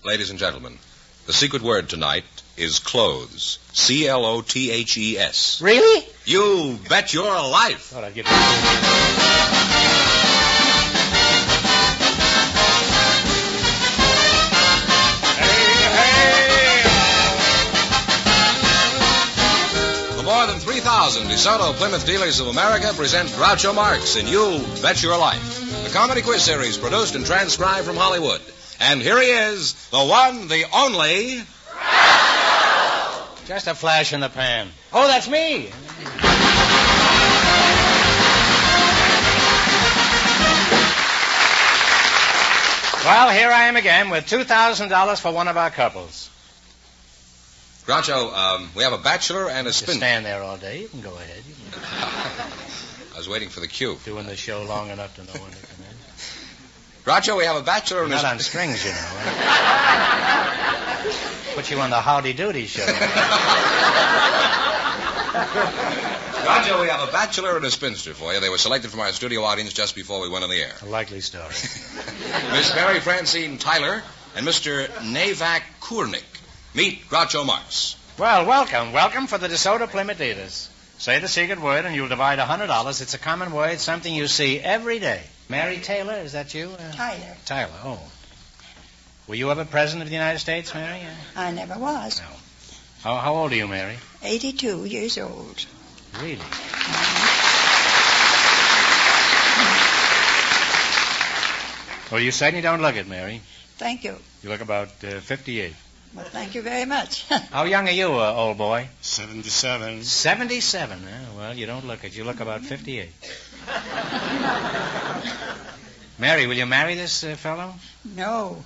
Ladies and gentlemen, the secret word tonight is clothes. C-L-O-T-H-E-S. Really? You bet your life. Thought I'd get The more than 3,000 DeSoto Plymouth Dealers of America present Groucho Marx in You Bet Your Life, a comedy quiz series produced and transcribed from Hollywood. And here he is, the one, the only... just a flash in the pan. Oh, that's me. Well, here I am again with $2,000 for one of our couples. Groucho, we have a bachelor and a Just spin... stand there all day. You can go ahead. I was waiting for the cue. Doing the show long enough to know when to come in. Groucho, we have a bachelor and a... Not on strings, you know. Right? Put you on the Howdy Doody show. Groucho, we have a bachelor and a spinster for you. They were selected from our studio audience just before we went on the air. A likely story. Miss Mary Francine Tyler and Mr. Navak Kurnik. Meet Groucho Marx. Well, welcome for the DeSoto Plymouth Dealers. Say the secret word and you'll divide $100. It's a common word, something you see every day. Mary Taylor, is that you? Tyler. Tyler, oh. Were you ever president of the United States, Mary? I never was. No. How old are you, Mary? 82 years old. Really? Well, you certainly don't look it, Mary. Thank you. You look about 58. Well, thank you very much. How young are you, old boy? 77. 77, huh? Well, you don't look it. You look about 58. Mary, will you marry this fellow? No.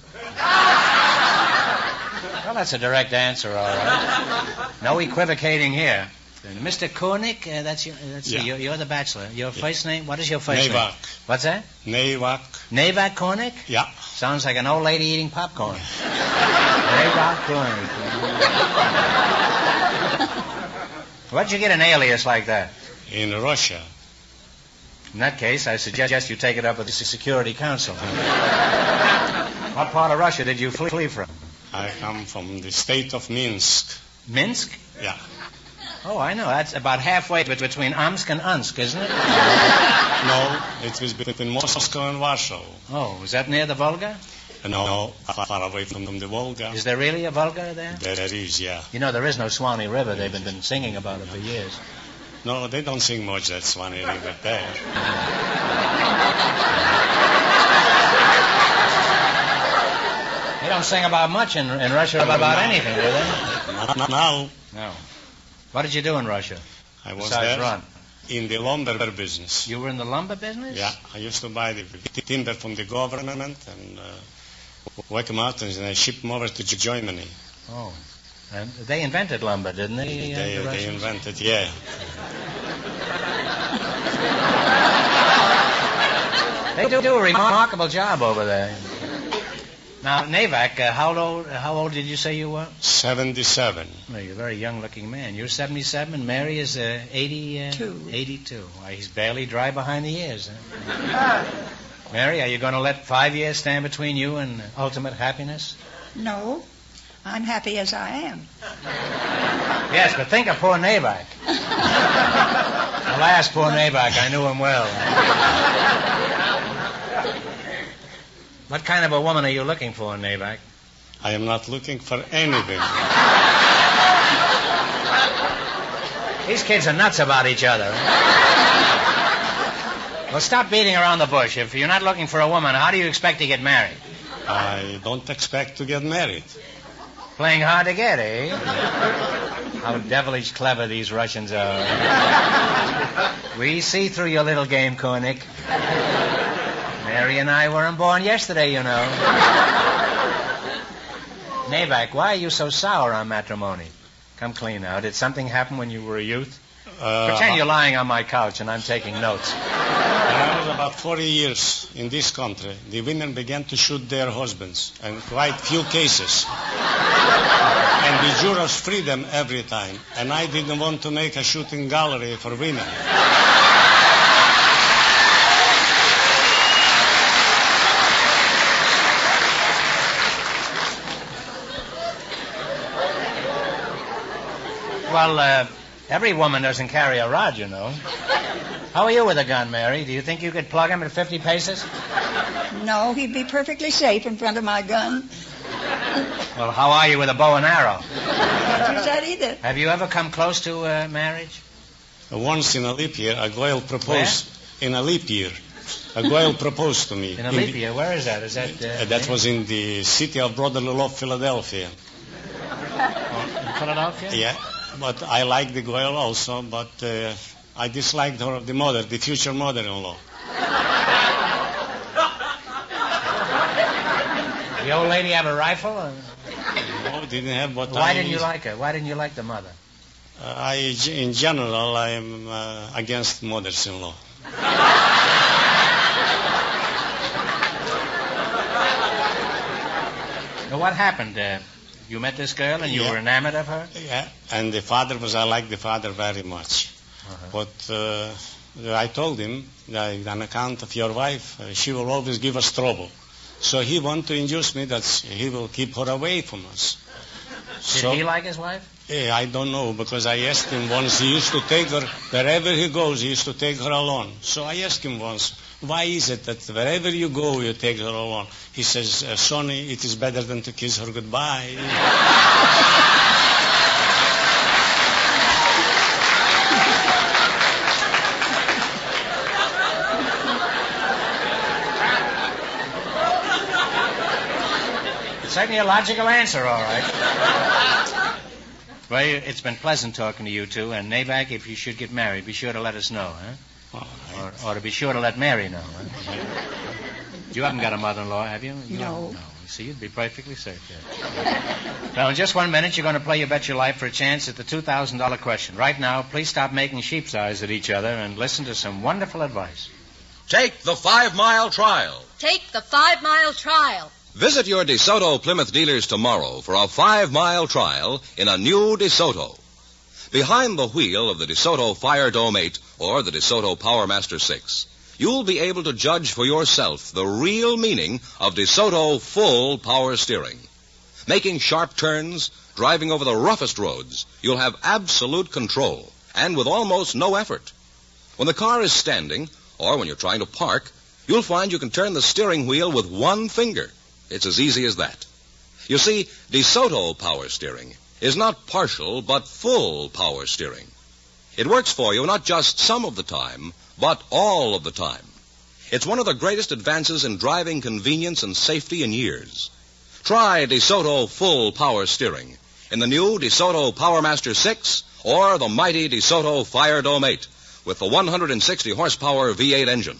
Well, that's a direct answer, all right. No equivocating here. Mr. Koenig, you're the bachelor. Your first name? What is your first name? Navak. What's that? Navak. Navak Koenig? Yeah. Sounds like an old lady eating popcorn. Navak Koenig. What'd you get an alias like that? In Russia. In that case, I suggest you take it up with the Security Council. What part of Russia did you flee from? I come from the state of Minsk. Minsk? Yeah. Oh, I know. That's about halfway between Omsk and Unsk, isn't it? No, it was between Moscow and Warsaw. Oh, is that near the Volga? No, far away from the Volga. Is there really a Volga there? There is, yeah. You know, there is no Swanee River. They've been singing about it for years. No, they don't sing much that Swanee River there. They don't sing about much in Russia about anything, do they? Not now. No. What did you do in Russia? I was besides there run? in the lumber business. You were in the lumber business? Yeah, I used to buy the timber from the government and work them out, and I ship them over to Germany. Oh. And they invented lumber, didn't they? They invented, yeah. They do a remarkable job over there. Now, Navak, how old did you say you were? 77. Well, you're a very young-looking man. You're 77, and Mary is 82. 82. Why, he's barely dry behind the ears. Huh? Mary, are you going to let 5 years stand between you and ultimate happiness? No. I'm happy as I am. Yes, but think of poor Navak. Alas, poor Navak, I knew him well. What kind of a woman are you looking for, Navak? I am not looking for anything. These kids are nuts about each other. Well, stop beating around the bush. If you're not looking for a woman, how do you expect to get married? I don't expect to get married. Playing hard to get, eh? How devilish clever these Russians are. We see through your little game, Koenig. Mary and I weren't born yesterday, you know. Navak, why are you so sour on matrimony? Come clean now. Did something happen when you were a youth? Pretend you're lying on my couch and I'm taking notes. When I was about 40 years in this country, the women began to shoot their husbands, and quite few cases. And the jurors freed them every time. And I didn't want to make a shooting gallery for women. Well, every woman doesn't carry a rod, you know. How are you with a gun, Mary? Do you think you could plug him at 50 paces? No, he'd be perfectly safe in front of my gun. Well, how are you with a bow and arrow? Can't use that either. Have you ever come close to marriage? Once in a leap year, a girl proposed. In a leap year, a girl proposed to me. In a leap year? Where is that? Is that... that was in the city of brotherly love, Philadelphia. In Philadelphia? Yeah, but I liked the girl also, but I disliked her, the mother, the future mother-in-law. The old lady have a rifle? Or... No, didn't have, but Why didn't you like her? Why didn't you like the mother? In general, I am against mothers-in-law. Now, what happened? You met this girl and you were enamored of her? Yeah, and the father I liked the father very much. But I told him that on account of your wife, she will always give us trouble. So he wanted to induce me that he will keep her away from us. Did he like his wife? I don't know, because I asked him once. He used to take her, wherever he goes, he used to take her alone. So I asked him once, why is it that wherever you go, you take her alone? He says, Sonny, it is better than to kiss her goodbye. It's certainly a logical answer, all right. Well, it's been pleasant talking to you two, and Nabak, if you should get married, be sure to let us know, huh? Or to be sure to let Mary know, huh? You haven't got a mother-in-law, have you? No. No. See, you'd be perfectly safe, yes. Now, in just 1 minute, you're going to play You Bet Your Life for a chance at the $2,000 question. Right now, please stop making sheep's eyes at each other and listen to some wonderful advice. Take the 5-mile trial. Take the 5-mile trial. Visit your DeSoto Plymouth dealers tomorrow for a 5-mile trial in a new DeSoto. Behind the wheel of the DeSoto Fire Dome 8 or the DeSoto PowerMaster 6, you'll be able to judge for yourself the real meaning of DeSoto full power steering. Making sharp turns, driving over the roughest roads, you'll have absolute control, and with almost no effort. When the car is standing, or when you're trying to park, you'll find you can turn the steering wheel with one finger. It's as easy as that. You see, DeSoto power steering is not partial, but full power steering. It works for you not just some of the time, but all of the time. It's one of the greatest advances in driving convenience and safety in years. Try DeSoto full power steering in the new DeSoto PowerMaster 6 or the mighty DeSoto Fire Dome 8 with the 160 horsepower V8 engine.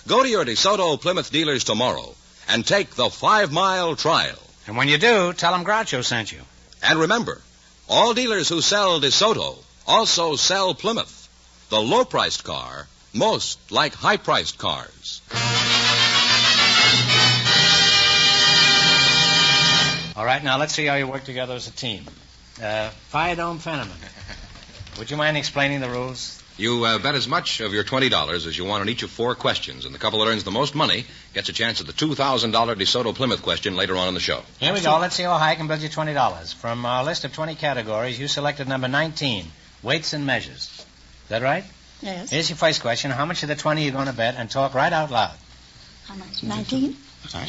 Go to your DeSoto Plymouth dealers tomorrow and take the 5-mile trial. And when you do, tell them Groucho sent you. And remember, all dealers who sell DeSoto also sell Plymouth, the low-priced car, most like high-priced cars. All right, now let's see how you work together as a team. Fire Dome Fenneman, would you mind explaining the rules? You bet as much of your $20 as you want on each of 4 questions, and the couple that earns the most money gets a chance at the $2,000 DeSoto Plymouth question later on in the show. Here we go. Let's see how high I can build you $20. From our list of 20 categories, you selected number 19, weights and measures. Is that right? Yes. Here's your first question. How much of the 20 are you going to bet? And talk right out loud. How much? 19? Sorry,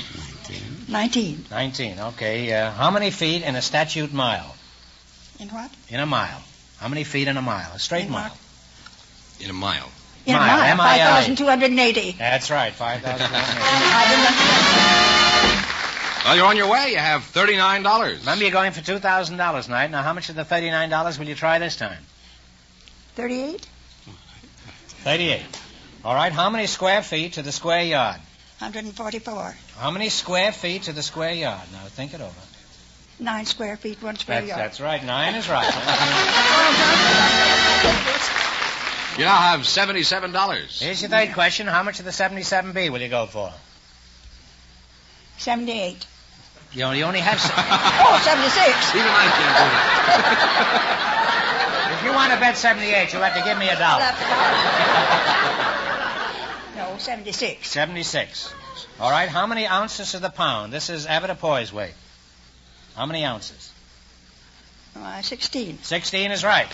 19. 19. 19, okay. How many feet in a statute mile? In what? In a mile. How many feet in a mile? A straight In mile. what? In a mile. In Mile, a mile. M-I-L-E. 5,280. That's right, 5,000. Well, you're on your way. You have $39. Remember, you're going for $2,000 tonight. Now, how much of the $39 will you try this time? 38? 38. All right, how many square feet to the square yard? 144. How many square feet to the square yard? Now, think it over. 9 square feet, 1 square yard. That's right. 9 is right. You now have $77. Here's your third question. How much of the 77B will you go for? 78. You only have... Oh, 76. Even I can't do that. If you want to bet 78, you'll have to give me $1. No, 76. 76. All right, how many ounces to the pound? This is avoirdupois weight. How many ounces? 16. 16 is right.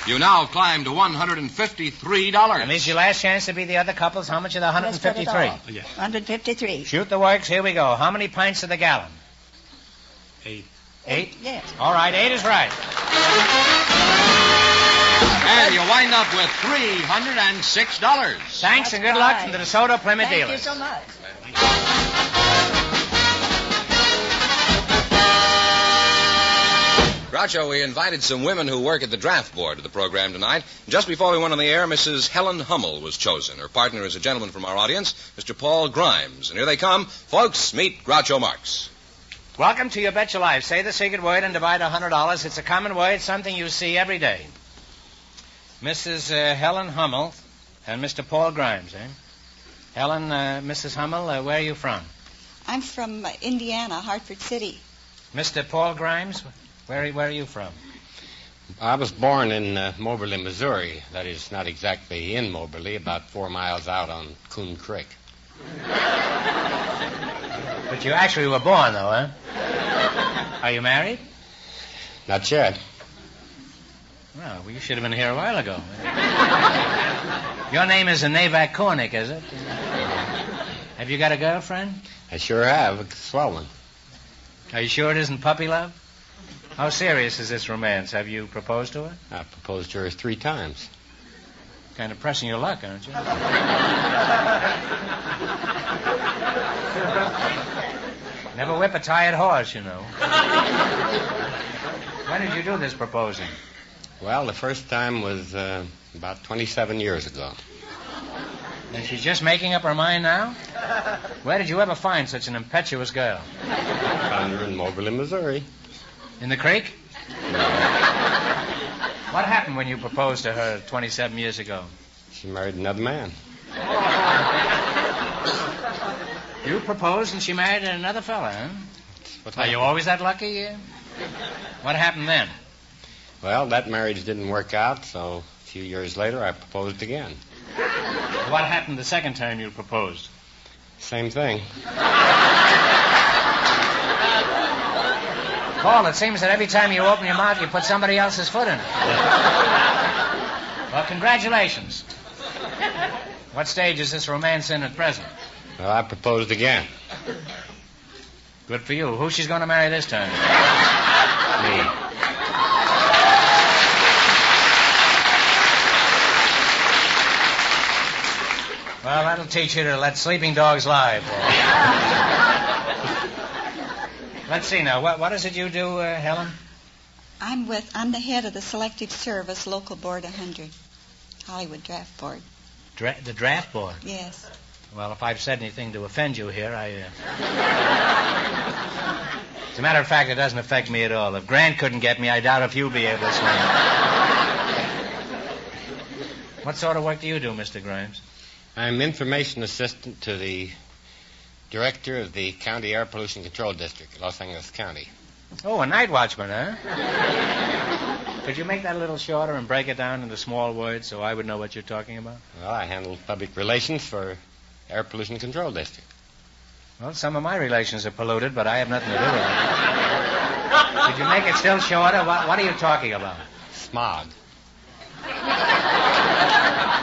You now have climbed to $153. And this is your last chance to be the other couples. How much of the 153? Yeah. 153. Shoot the works. Here we go. How many pints of the gallon? 8. 8? Yes. All right, 8 is right. And you wind up with $306. Thanks and good luck from the DeSoto Plymouth Thank dealers. you so much. Groucho, we invited some women who work at the draft board to the program tonight. Just before we went on the air, Mrs. Helen Hummel was chosen. Her partner is a gentleman from our audience, Mr. Paul Grimes. And here they come. Folks, meet Groucho Marx. Welcome to You Bet Your Life. Say the secret word and divide $100. It's a common word, something you see every day. Mrs. Helen Hummel and Mr. Paul Grimes, eh? Helen, Mrs. Hummel, where are you from? I'm from Indiana, Hartford City. Mr. Paul Grimes, where are you from? I was born in Moberly, Missouri. That is not exactly in Moberly, about 4 miles out on Coon Creek. But you actually were born, though, huh? Are you married? Not yet. Well, you should have been here a while ago. Your name is Navak Kornick, is it? Have you got a girlfriend? I sure have. A swell one. Are you sure it isn't puppy love? How serious is this romance? Have you proposed to her? I proposed to her 3 times. Kind of pressing your luck, aren't you? Never whip a tired horse, you know. When did you do this proposing? Well, the first time was about 27 years ago. And she's just making up her mind now? Where did you ever find such an impetuous girl? Found her in Moberly, Missouri. In the creek? What happened when you proposed to her 27 years ago? She married another man. You proposed and she married another fella, huh? What Are you always that lucky? What happened then? Well, that marriage didn't work out, so a few years later I proposed again. What happened the second time you proposed? Same thing. Paul, it seems that every time you open your mouth, you put somebody else's foot in it. Well, congratulations. What stage is this romance in at present? Well, I proposed again. Good for you. Who's she's going to marry this time? Me. Well, that'll teach you to let sleeping dogs lie, Paul. Let's see now. What is it you do, Helen? I'm the head of the Selective Service Local Board 100, Hollywood Draft Board. The draft board? Yes. Well, if I've said anything to offend you here, As a matter of fact, it doesn't affect me at all. If Grant couldn't get me, I doubt if you'll be able to swing. What sort of work do you do, Mr. Grimes? I'm information assistant to the director of the County Air Pollution Control District, Los Angeles County. Oh, a night watchman, huh? Could you make that a little shorter and break it down into small words so I would know what you're talking about? Well, I handle public relations for Air Pollution Control District. Well, some of my relations are polluted, but I have nothing to do with it. Could you make it still shorter? What are you talking about? Smog.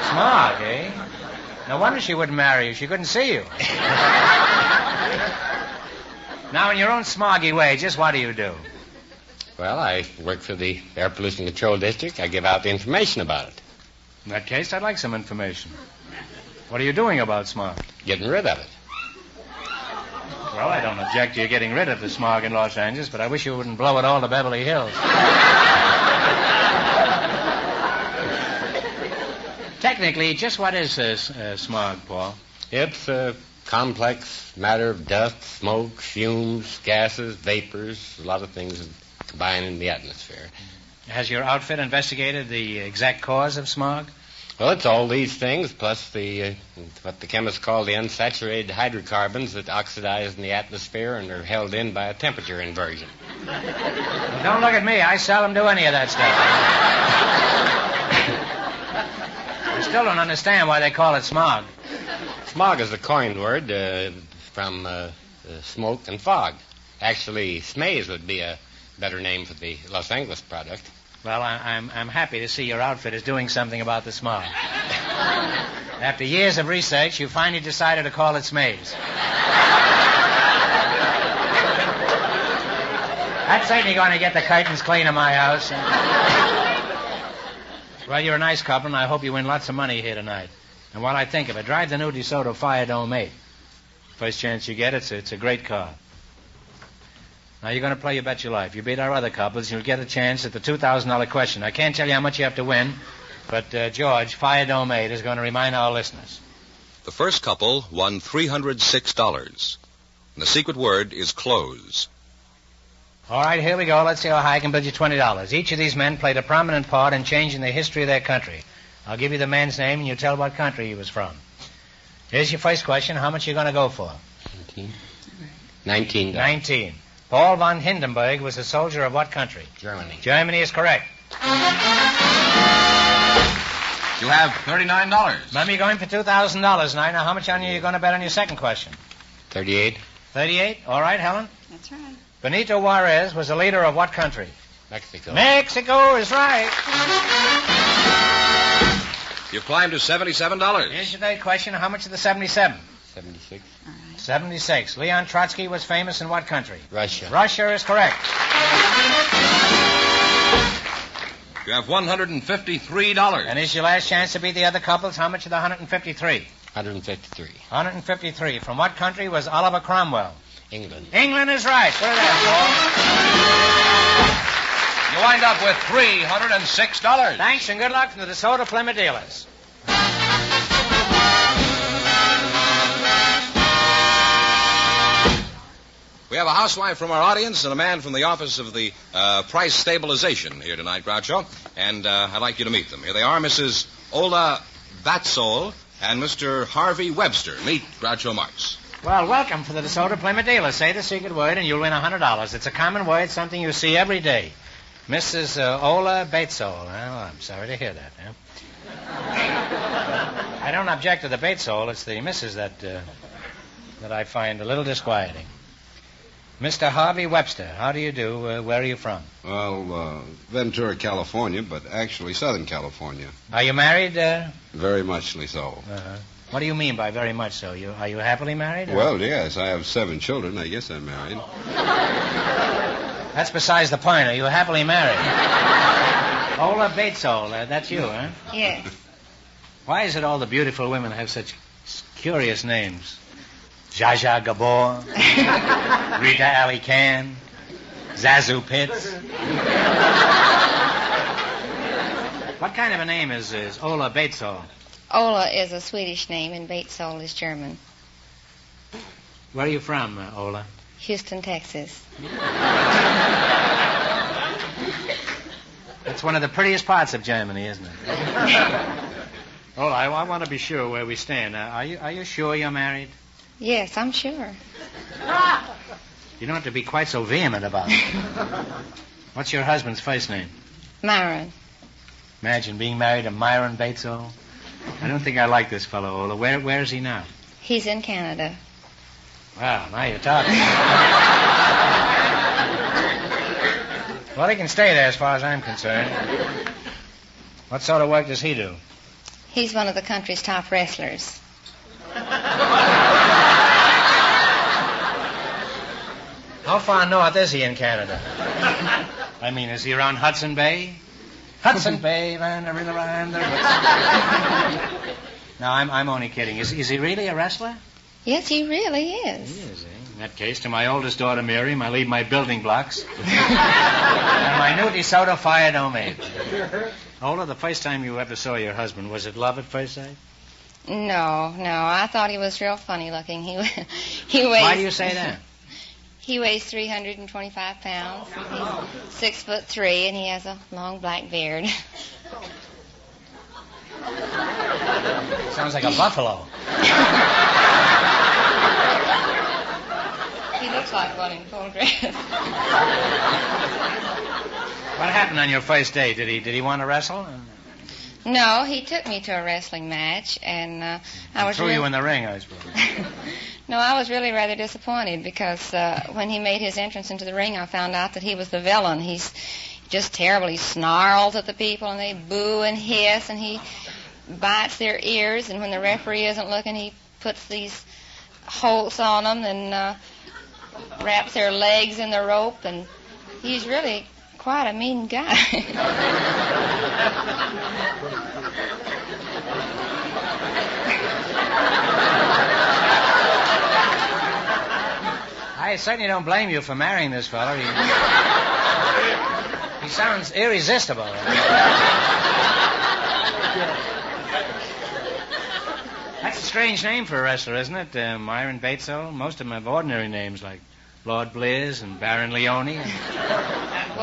Smog, eh? No wonder she wouldn't marry you. She couldn't see you. Now, in your own smoggy way, just what do you do? Well, I work for the Air Pollution Control District. I give out the information about it. In that case, I'd like some information. What are you doing about smog? Getting rid of it. Well, I don't object to you getting rid of the smog in Los Angeles, but I wish you wouldn't blow it all to Beverly Hills. Technically, just what is smog, Paul? It's a complex matter of dust, smoke, fumes, gases, vapors, a lot of things that combine in the atmosphere. Has your outfit investigated the exact cause of smog? Well, it's all these things, plus the what the chemists call the unsaturated hydrocarbons that oxidize in the atmosphere and are held in by a temperature inversion. Well, don't look at me. I seldom do any of that stuff. I still don't understand why they call it smog. Smog is a coined word from smoke and fog. Actually, Smays would be a better name for the Los Angeles product. Well, I'm happy to see your outfit is doing something about the smog. After years of research, you finally decided to call it Smays. That's certainly going to get the curtains clean in my house. Well, you're a nice couple, and I hope you win lots of money here tonight. And while I think of it, drive the new DeSoto Fire Dome 8. First chance you get, it's a great car. Now, you're going to play You Bet Your Life. You beat our other couples, you'll get a chance at the $2,000 question. I can't tell you how much you have to win, but George, Fire Dome 8 is going to remind our listeners. The first couple won $306. And the secret word is close. All right, here we go. Let's see how high I can bid you $20. Each of these men played a prominent part in changing the history of their country. I'll give you the man's name, and you tell what country he was from. Here's your first question. How much are you going to go for? $19. 19. Paul von Hindenburg was a soldier of what country? Germany. Germany is correct. You have $39. Remember, you're going for $2,000 tonight. Now, how much on you are you going to bet on your second question? 38. 38? All right, Helen? That's right. Benito Juarez was a leader of what country? Mexico. Mexico is right. You've climbed to $77. Here's your third question. How much of the 77? 76. All right. 76. Leon Trotsky was famous in what country? Russia. Russia is correct. You have $153. And here's your last chance to beat the other couples. How much of the 153? 153. 153. From what country was Oliver Cromwell? England. England is right. Put it there, Paul. You wind up with $306. Thanks and good luck from the DeSoto Plymouth dealers. We have a housewife from our audience and a man from the office of the price stabilization here tonight, Groucho. And I'd like you to meet them. Here they are, Mrs. Ola Batsol and Mr. Harvey Webster. Meet Groucho Marx. Well, welcome to the DeSoto Plymouth dealers. Say the secret word and you'll win $100. It's a common word, something you see every day. Mrs. Ola Batesole. Well, I'm sorry to hear that. I don't object to the Batesole. It's the Mrs. that I find a little disquieting. Mr. Harvey Webster, how do you do? Where are you from? Well, Ventura, California, but actually Southern California. Are you married? Very muchly so. Uh-huh. What do you mean by very much so? Are you happily married? Well, yes, I have 7 children. I guess I'm married. That's besides the point. Are you happily married? Ola Batesole, that's you, huh? Yes. Why is it all the beautiful women have such curious names? Zsa Zsa Gabor, Rita Ali Khan, Zazu Pitts. What kind of a name is Ola Batesole? Ola is a Swedish name, and Batesole is German. Where are you from, Ola? Houston, Texas. It's one of the prettiest parts of Germany, isn't it? Ola, I want to be sure where we stand. Are you sure you're married? Yes, I'm sure. You don't have to be quite so vehement about it. What's your husband's first name? Myron. Imagine being married to Myron Batesole. I don't think I like this fellow, Ola. Where is he now? He's in Canada. Wow, now you're talking. Well, he can stay there as far as I'm concerned. What sort of work does he do? He's one of the country's top wrestlers. How far north is he in Canada? I mean, is he around Hudson Bay? Hudson Bay, and the river and the... No, I'm only kidding. Is he really a wrestler? Yes, he really is. He is, eh? In that case, to my oldest daughter, Miriam, I leave my building blocks and my new DeSoto Fire Dome 8. Ola, the first time you ever saw your husband, was it love at first sight? No. I thought he was real funny looking. He weighs... Why do you say that? He weighs 325 pounds. He's 6'3", and he has a long black beard. Sounds like a buffalo. He looks like one in full dress. What happened on your first day? Did he want to wrestle? No, he took me to a wrestling match, and I was threw you in the ring, I suppose. No, I was really rather disappointed because when he made his entrance into the ring, I found out that he was the villain. He's just terrible. He snarls at the people, and they boo and hiss, and he bites their ears, and when the referee isn't looking, he puts these holts on them and wraps their legs in the rope, and he's really quite a mean guy. I certainly don't blame you for marrying this fellow. He sounds irresistible. That's a strange name for a wrestler, isn't it? Myron Batesville. Most of them have ordinary names like Lord Blizz and Baron Leone and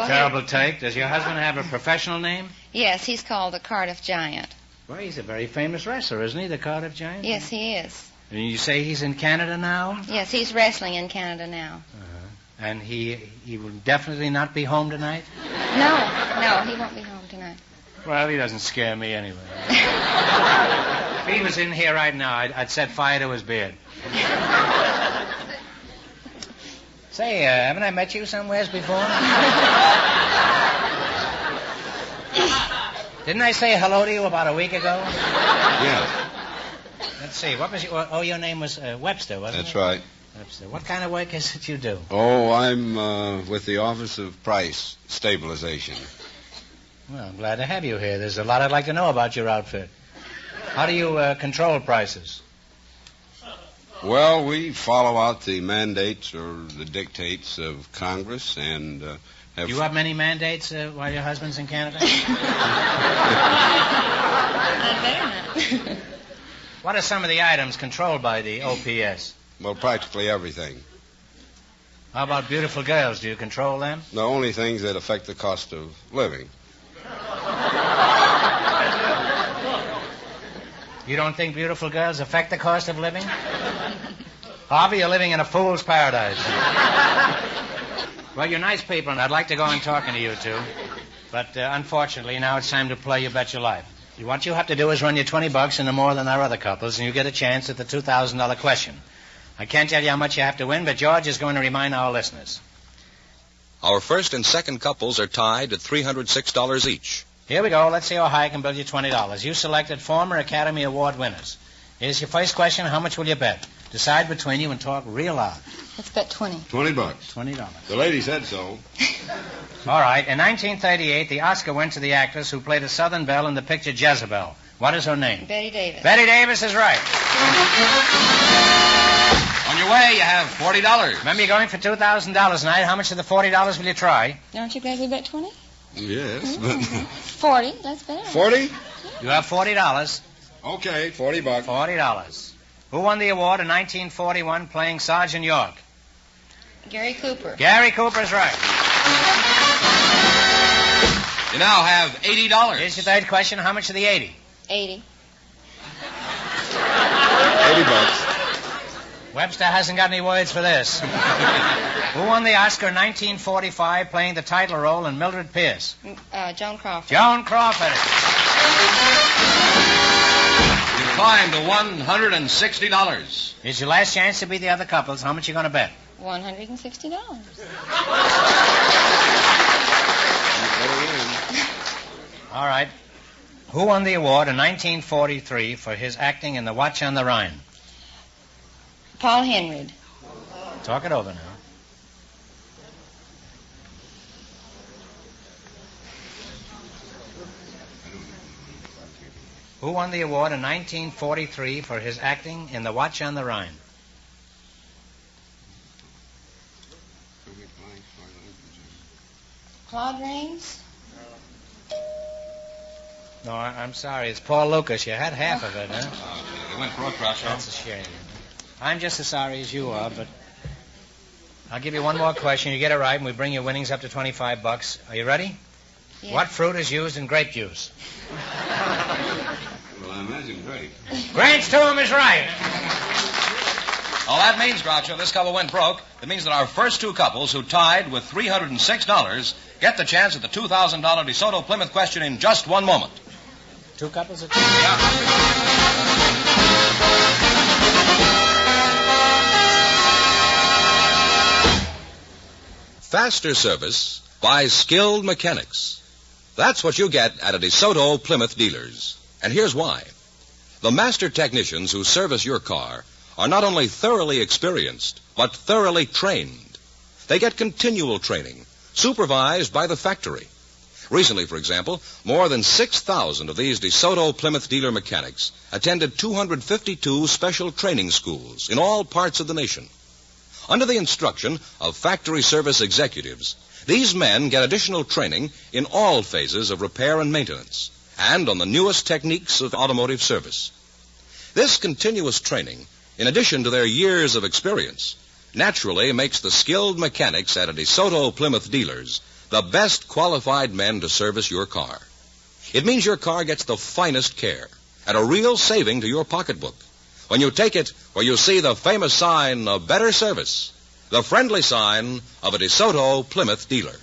Terrible Turk. Does your husband have a professional name? Yes, he's called the Cardiff Giant. Well, he's a very famous wrestler, isn't he, the Cardiff Giant? Yes, he is. And you say he's in Canada now? Yes, he's wrestling in Canada now. And he will definitely not be home tonight? No, he won't be home tonight. Well, he doesn't scare me anyway. If he was in here right now, I'd set fire to his beard. Say, haven't I met you somewheres before? Didn't I say hello to you about a week ago? Yes. Let's see. What was your name was Webster, wasn't it? That's right. Webster. What kind of work is it you do? Oh, I'm with the Office of Price Stabilization. Well, I'm glad to have you here. There's a lot I'd like to know about your outfit. How do you control prices? Well, we follow out the mandates or the dictates of Congress and have... Do you have many mandates while your husband's in Canada? I better not. What are some of the items controlled by the OPS? Well, practically everything. How about beautiful girls? Do you control them? The only things that affect the cost of living. You don't think beautiful girls affect the cost of living? Harvey, you're living in a fool's paradise. Well, you're nice people, and I'd like to go on talking to you two. But unfortunately, now it's time to play You Bet Your Life. What you have to do is run your $20 into more than our other couples, and you get a chance at the $2,000 question. I can't tell you how much you have to win, but George is going to remind our listeners. Our first and second couples are tied at $306 each. Here we go. Let's see how high I can build you $20. You selected former Academy Award winners. Here's your first question. How much will you bet? Decide between you and talk real loud. Let's bet 20. $20. $20. The lady said so. All right. In 1938, the Oscar went to the actress who played a Southern belle in the picture Jezebel. What is her name? Betty Davis. Betty Davis is right. On your way, you have $40. Remember, you're going for $2,000 tonight. How much of the $40 will you try? Aren't you glad we bet 20? Yes, but... 40. Let's bet it. 40? You have $40. Okay, $40. $40. Who won the award in 1941 playing Sergeant York? Gary Cooper. Gary Cooper's right. You now have $80. Here's your third question. How much of the 80? 80. $80. Webster hasn't got any words for this. Who won the Oscar in 1945 playing the title role in Mildred Pierce? Joan Crawford. Joan Crawford. You climb to $160. Here's your last chance to beat the other couples. How much are you going to bet? $160. All right. Who won the award in 1943 for his acting in The Watch on the Rhine? Paul Henreid. Talk it over now. Who won the award in 1943 for his acting in The Watch on the Rhine? Claude Rains. No, I'm sorry. It's Paul Lucas. You had half of it, huh? You went broke, Groucho. That's a shame. I'm just as sorry as you are, but I'll give you one more question. You get it right, and we bring your winnings up to $25. Are you ready? Yeah. What fruit is used in grape juice? Well, I imagine grape. Grants to him is right. All that means, Groucho, this couple went broke. It means that our first two couples, who tied with $306, get the chance at the $2,000 DeSoto Plymouth question in just one moment. Two couples of Yeah. faster service by skilled mechanics. That's what you get at a DeSoto Plymouth dealers. And here's why. The master technicians who service your car are not only thoroughly experienced, but thoroughly trained. They get continual training, supervised by the factory. Recently, for example, more than 6,000 of these DeSoto Plymouth dealer mechanics attended 252 special training schools in all parts of the nation. Under the instruction of factory service executives, these men get additional training in all phases of repair and maintenance, and on the newest techniques of automotive service. This continuous training, in addition to their years of experience, naturally makes the skilled mechanics at a DeSoto Plymouth dealers the best qualified men to service your car. It means your car gets the finest care at a real saving to your pocketbook when you take it where you see the famous sign of better service, the friendly sign of a DeSoto Plymouth dealer.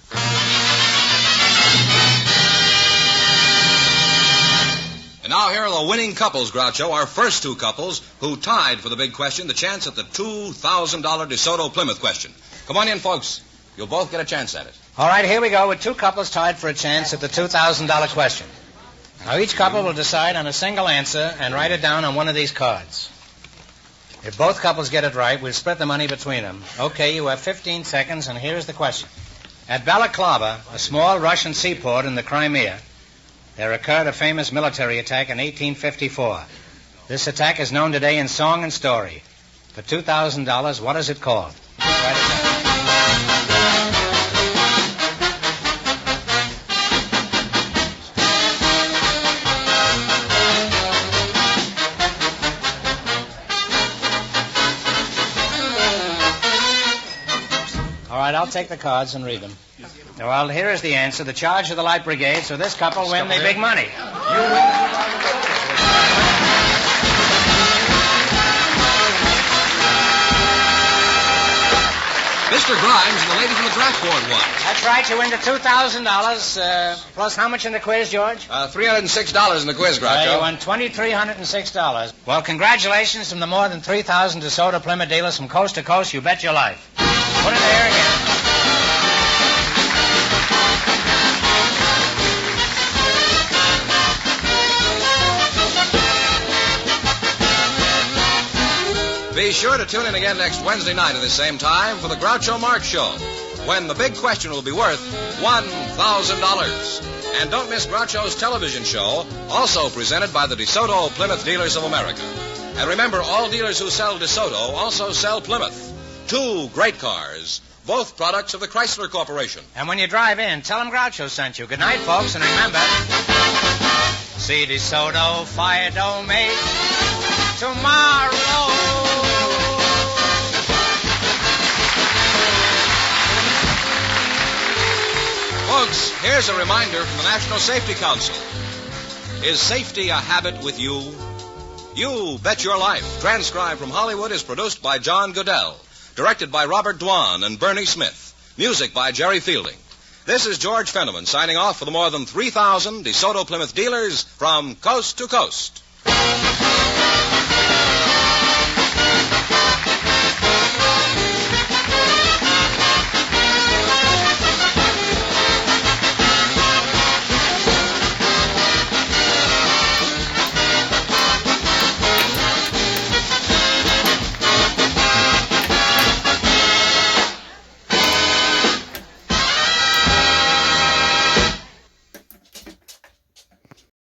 And now here are the winning couples, Groucho, our first two couples who tied for the big question, the chance at the $2,000 DeSoto Plymouth question. Come on in, folks. You'll both get a chance at it. All right, here we go with two couples tied for a chance at the $2,000 question. Now, each couple will decide on a single answer and write it down on one of these cards. If both couples get it right, we'll split the money between them. Okay, you have 15 seconds, and here's the question. At Balaclava, a small Russian seaport in the Crimea, there occurred a famous military attack in 1854. This attack is known today in song and story. For $2,000, what is it called? Write it down. All right, I'll take the cards and read them. Well, here is the answer. The charge of the Light Brigade, so this couple win the big money. Mr. Grimes and the lady from the draft board won. That's right, you win the $2,000, plus how much in the quiz, George? $306 in the quiz, Groucho. You won $2,306. Well, congratulations from the more than 3,000 DeSoto Plymouth dealers from coast to coast. You bet your life. Put it there again. Be sure to tune in again next Wednesday night at the same time for the Groucho Marx Show, when the big question will be worth $1,000. And don't miss Groucho's television show, also presented by the DeSoto Plymouth Dealers of America. And remember, all dealers who sell DeSoto also sell Plymouth. Two great cars, both products of the Chrysler Corporation. And when you drive in, tell them Groucho sent you. Good night, folks, and remember, see DeSoto fire don't make tomorrow. Folks, here's a reminder from the National Safety Council. Is safety a habit with you? You Bet Your Life, transcribed from Hollywood, is produced by John Goodell, directed by Robert Dwan and Bernie Smith, music by Jerry Fielding. This is George Fenneman signing off for the more than 3,000 DeSoto Plymouth dealers from coast to coast.